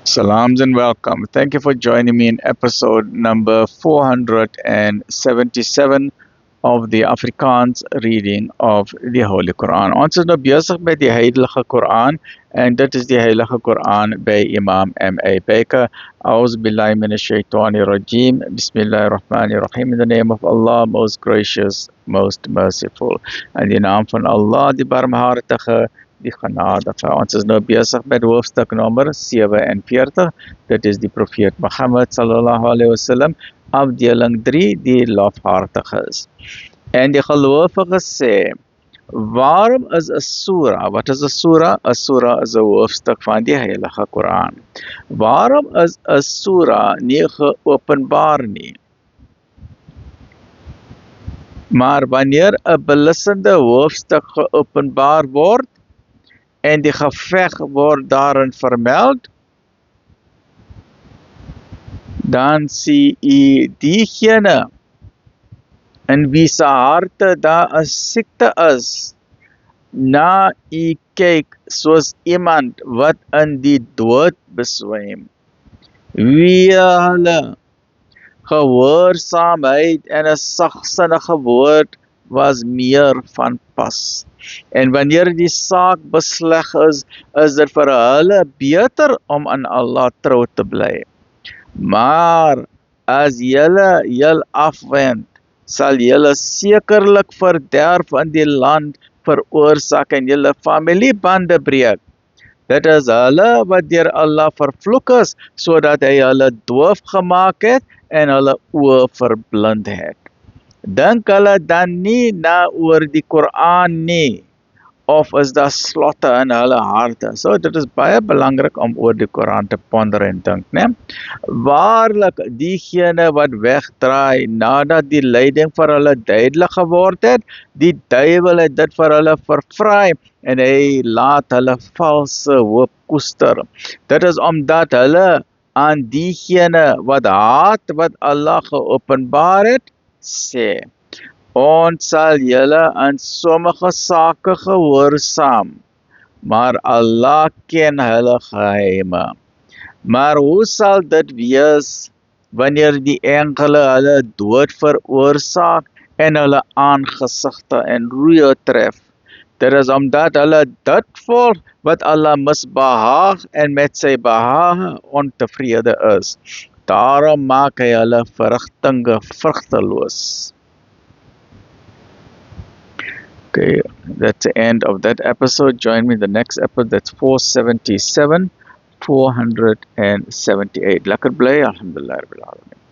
Salams and welcome. Thank you for joining me in episode number 477 of the Afrikaans reading of the Holy Quran. Ons is nou besig met die Heilige Quran en dit is die Heilige Quran by Imam M.A. Baker. A'udhu billahi minash shaitani rajim. Bismillahir Rahmanir Rahim. In the name of Allah, most gracious, most merciful. In die naam van Allah, die barmhartige, die genadige. Ons is nou besig met hoofstuk nommer 47. Dit is die profeet Mohammed sallallahu alaihi wasallam, afdeling 3, die lofhartiges. En die gelowiges sê, waarom is 'n surah? Wat is 'n surah? 'n Surah is 'n hoofstuk van die Heilige Koran. Waarom is 'n surah nie geopenbaar nie? Maar wanneer 'n beslissende hoofstuk geopenbaar word en die geveg word daarin vermeld, dan sien u diegene in wie se harte daar 'n siekte is, na u kyk soos iemand wat in die dood beswym. Wie hulle gehoorsaamheid en 'n sagsinnige woord was meer van pas. En wanneer die saak besleg is dit vir hulle beter om aan Allah trou te bly. Maar as julle heel afwend, sal julle sekerlik verderf in die land veroorsaak en julle familiebande breek. Dit is hulle wat deur Allah vervloek is, sodat hy hulle doof gemaak het en hulle oë verblind het. Dink hulle dan nie na oor die Koran nie, of is daar slotte in hulle harte? So dit is baie belangrik om oor die Koran te ponder en dink, né? Waarlik diegene wat wegdraai nadat die leiding vir hulle duidelik geword het, die duiwel het dit vir hulle vervraai en hy laat hulle valse hoop koester. Dit is omdat hulle aan diegene wat haat wat Allah geopenbaar het, sê, ons sal julle in sommige sake gehoorsaam, maar Allah ken hulle geheime. Maar hoe sal dit wees wanneer die engele hulle dood veroorsaak en hulle aangesigte en roeë tref? Dit is omdat hulle dit volg wat Allah misbehaag en met sy behaag ontevrede is. Daarom maak hy hulle verrigtinge vrugteloos. Okay, that's the end of that episode. Join me in the next episode. That's 477, 478. Lekker bly, alhamdulillah rabbil alamin.